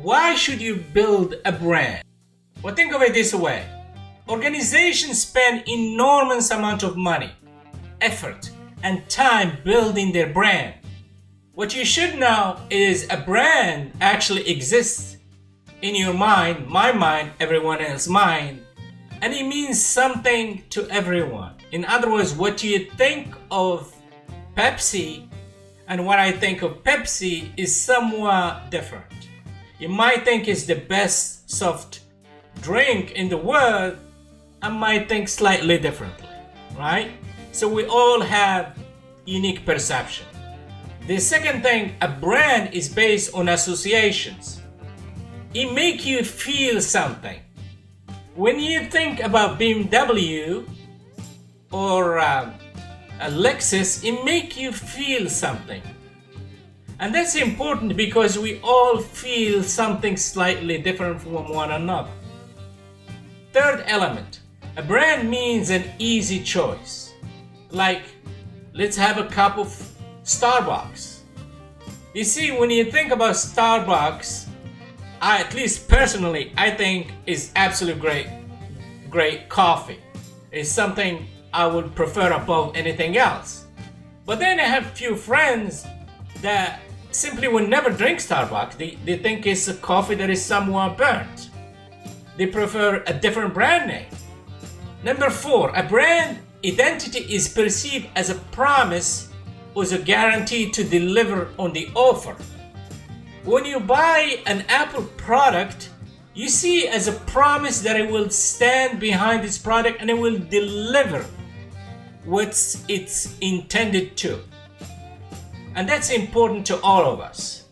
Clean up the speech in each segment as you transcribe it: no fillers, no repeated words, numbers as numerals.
Why should you build a brand? Well, think of it this way. Organizations spend enormous amount of money, effort, and time building their brand. What you should know is a brand actually exists in your mind, my mind, everyone else's mind, and it means something to everyone. In other words, what you think of Pepsi and what I think of Pepsi is somewhat different. You might think it's the best soft drink in the world, I might think slightly differently, right? So we all have unique perception. The second thing, a brand is based on associations. It makes you feel something. When you think about BMW or a Lexus, it makes you feel something. And that's important because we all feel something slightly different from one another. Third element, a brand means an easy choice. Like, let's have a cup of Starbucks. You see, when you think about Starbucks, at least personally, I think is absolutely great coffee. It's something I would prefer above anything else. But then I have few friends that simply would never drink Starbucks. They think it's a coffee that is somewhat burnt. They prefer a different brand name. Number 4, a brand identity is perceived as a promise or a guarantee to deliver on the offer. When you buy an Apple product, you see it as a promise that it will stand behind this product and it will deliver what it's intended to. And that's important to all of us.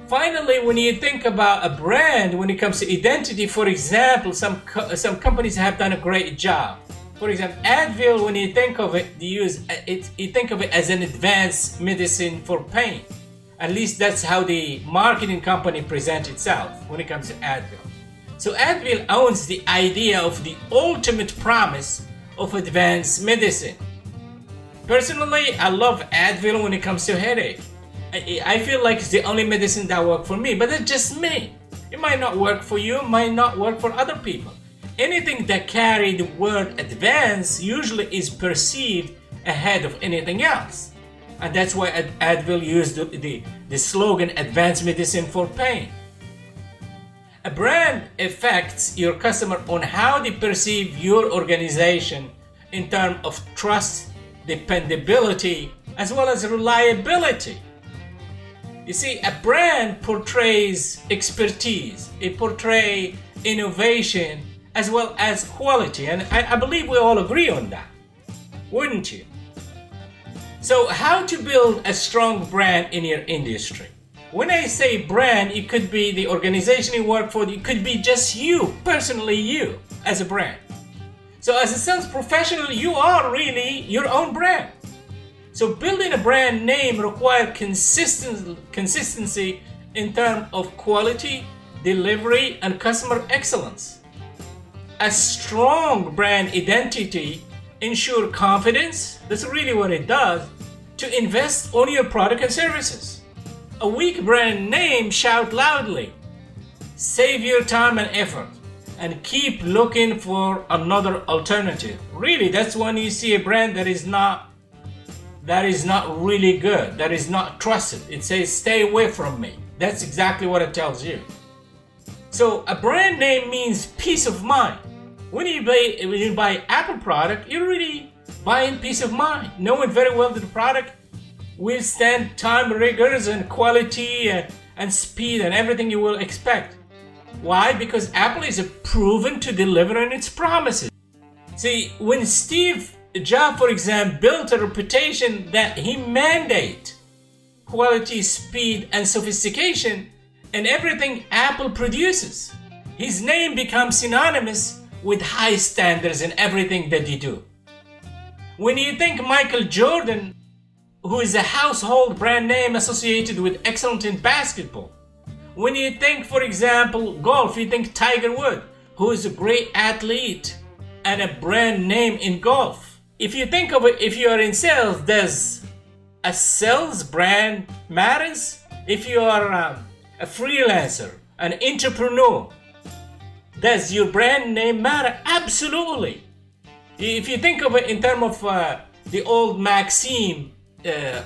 Finally, when you think about a brand, when it comes to identity, for example, some companies have done a great job. For example, Advil, when you think of it, you think of it as an advanced medicine for pain. At least that's how the marketing company presents itself when it comes to Advil. So Advil owns the idea of the ultimate promise of advanced medicine. Personally, I love Advil when it comes to headache. I feel like it's the only medicine that works for me, but that's just me. It might not work for you, might not work for other people. Anything that carries the word advanced usually is perceived ahead of anything else. And that's why Advil used the slogan advanced medicine for pain. A brand affects your customer on how they perceive your organization in terms of trust, dependability, as well as reliability. You see, a brand portrays expertise, it portrays innovation, as well as quality, and I believe we all agree on that, wouldn't you? So how to build a strong brand in your industry? When I say brand, it could be the organization you work for, it could be just you, personally you, as a brand. So as a sales professional, you are really your own brand. So building a brand name requires consistency in terms of quality, delivery, and customer excellence. A strong brand identity ensures confidence, that's really what it does, to invest on your product and services. A weak brand name shout loudly. Save your time and effort and keep looking for another alternative. Really, that's when you see a brand that is not really good, that is not trusted. It says, stay away from me. That's exactly what it tells you. So a brand name means peace of mind. When you buy Apple product, you're really buying peace of mind, knowing very well that the product will stand time rigors and quality and speed and everything you will expect. Why? Because Apple is proven to deliver on its promises. See, when Steve Jobs, for example, built a reputation that he mandate quality, speed, and sophistication in everything Apple produces, his name becomes synonymous with high standards in everything that you do. When you think Michael Jordan, who is a household brand name associated with excellence in basketball. When you think, for example, golf, you think Tiger Woods, who is a great athlete and a brand name in golf. If you think of it, if you are in sales, does a sales brand matters? If you are a freelancer, an entrepreneur, does your brand name matter? Absolutely. If you think of it in terms of the old maxim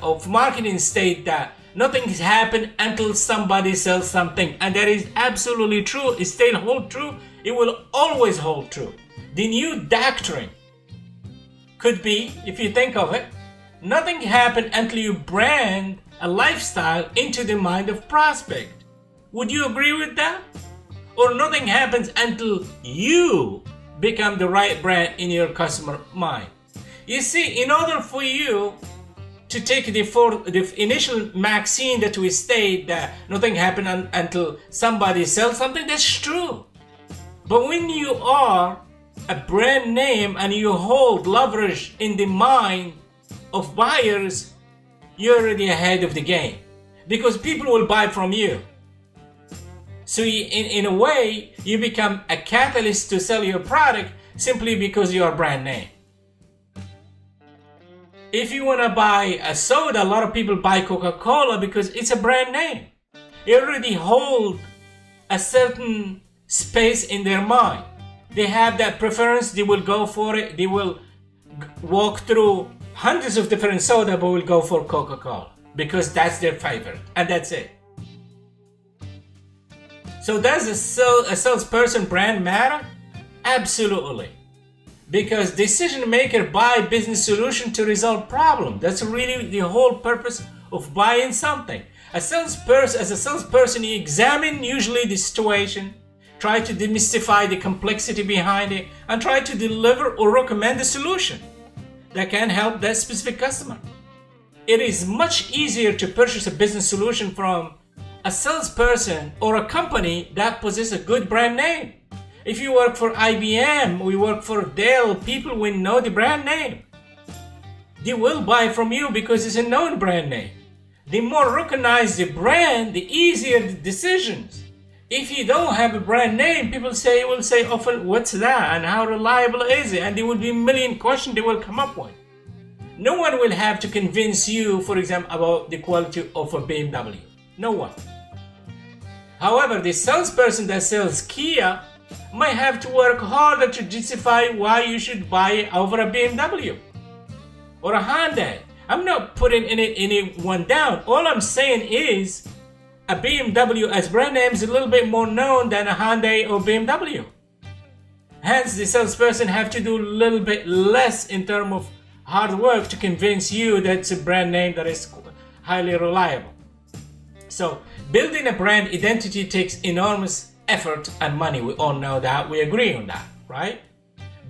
of marketing state that nothing has happened until somebody sells something, and that is absolutely true. It still hold true. It will always hold true. The new doctrine could be, if you think of it, nothing happened until you brand a lifestyle into the mind of prospect. Would you agree with that? Or nothing happens until you become the right brand in your customer mind. You see, in order for you to take the initial maxim that we state that nothing happened until somebody sells something, that's true. But when you are a brand name and you hold leverage in the mind of buyers, you're already ahead of the game because people will buy from you. So in a way, you become a catalyst to sell your product simply because you're a brand name. If you want to buy a soda, a lot of people buy Coca-Cola because it's a brand name. You already hold a certain space in their mind. They have that preference, they will go for it, they will walk through hundreds of different soda but will go for Coca-Cola because that's their favorite, and that's it. So does a salesperson brand matter? Absolutely. Because decision maker buy business solution to resolve problem. That's really the whole purpose of buying something. As a salesperson, you examine usually the situation, try to demystify the complexity behind it, and try to deliver or recommend a solution that can help that specific customer. It is much easier to purchase a business solution from a salesperson or a company that possesses a good brand name. If you work for IBM, we work for Dell, people will know the brand name. They will buy from you because it's a known brand name. The more recognized the brand, the easier the decisions. If you don't have a brand name, people will say often, what's that and how reliable is it? And there will be a million questions they will come up with. No one will have to convince you, for example, about the quality of a BMW. No one. However, the salesperson that sells Kia might have to work harder to justify why you should buy it over a BMW or a Hyundai. I'm not putting anyone down. All I'm saying is a BMW as brand name is a little bit more known than a Hyundai or BMW. Hence, the salesperson have to do a little bit less in terms of hard work to convince you that it's a brand name that is highly reliable. So, building a brand identity takes enormous effort and money. We all know that. We agree on that, right?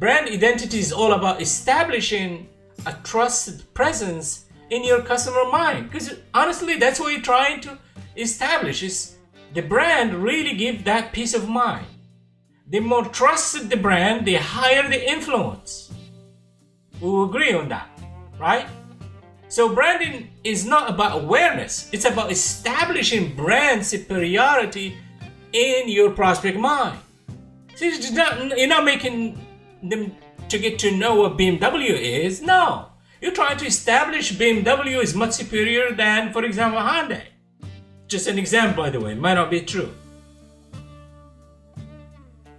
Brand identity is all about establishing a trusted presence in your customer mind. Because honestly, that's what you're trying to establish. Is the brand really give that peace of mind. The more trusted the brand, the higher the influence. We will agree on that, right? So branding is not about awareness. It's about establishing brand superiority in your prospect mind. See, you're not making them to get to know what BMW is. No. You're trying to establish BMW is much superior than, for example, Hyundai. Just an example, by the way. It might not be true.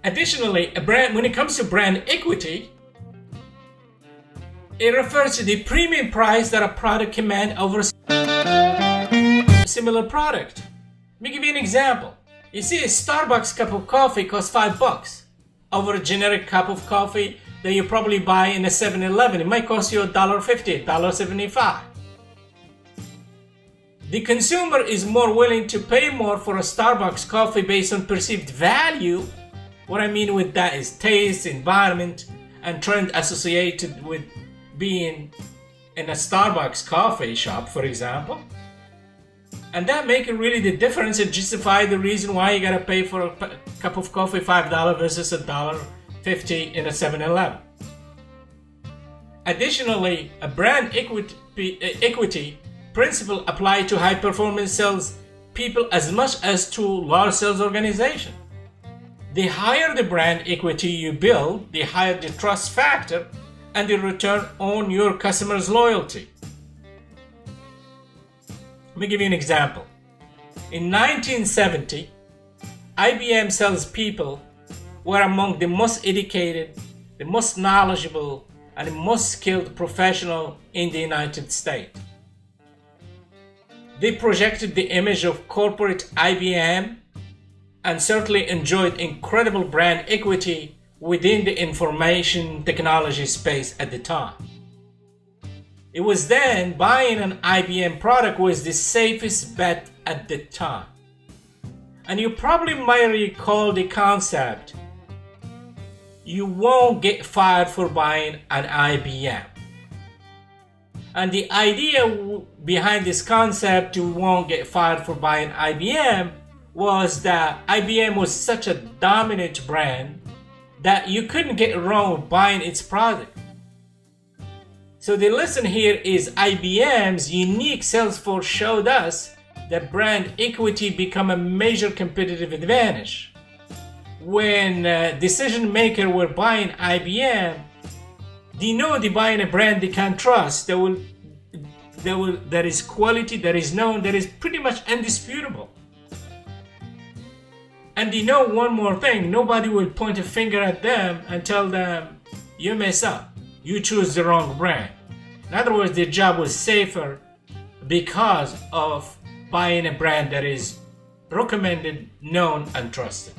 Additionally, when it comes to brand equity, it refers to the premium price that a product commands over a similar product. Let me give you an example. You see, a Starbucks cup of coffee costs $5 over a generic cup of coffee that you probably buy in a 7-Eleven. It might cost you $1.50, $1.75. The consumer is more willing to pay more for a Starbucks coffee based on perceived value. What I mean with that is taste, environment, and trend associated with being in a Starbucks coffee shop, for example. And that make it really the difference and justify the reason why you gotta pay for a cup of coffee $5 versus $1.50 in a 7-Eleven. Additionally, a brand equity principle apply to high performance sales people as much as to large sales organization. The higher the brand equity you build, the higher the trust factor and the return on your customers' loyalty. Let me give you an example. In 1970, IBM salespeople were among the most educated, the most knowledgeable, and the most skilled professionals in the United States. They projected the image of corporate IBM and certainly enjoyed incredible brand equity within the information technology space at the time. It was then buying an IBM product was the safest bet at the time. And you probably might recall the concept, you won't get fired for buying an IBM. And the idea behind this concept, you won't get fired for buying IBM, was that IBM was such a dominant brand that you couldn't get wrong with buying its product. So the lesson here is IBM's unique sales force showed us that brand equity become a major competitive advantage. When decision makers were buying IBM, they know they're buying a brand they can trust. That is quality, that is known, that is pretty much indisputable. And they know one more thing, nobody will point a finger at them and tell them, you mess up, you choose the wrong brand. In other words, their job was safer because of buying a brand that is recommended, known, and trusted.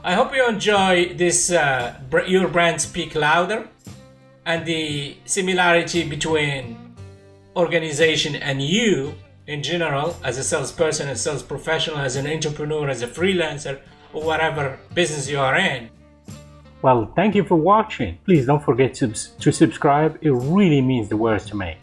I hope you enjoy this Your Brand Speak Louder and the similarity between organization and you in general as a salesperson, a sales professional, as an entrepreneur, as a freelancer, or whatever business you are in. Well, thank you for watching. Please don't forget to subscribe. It really means the world to me.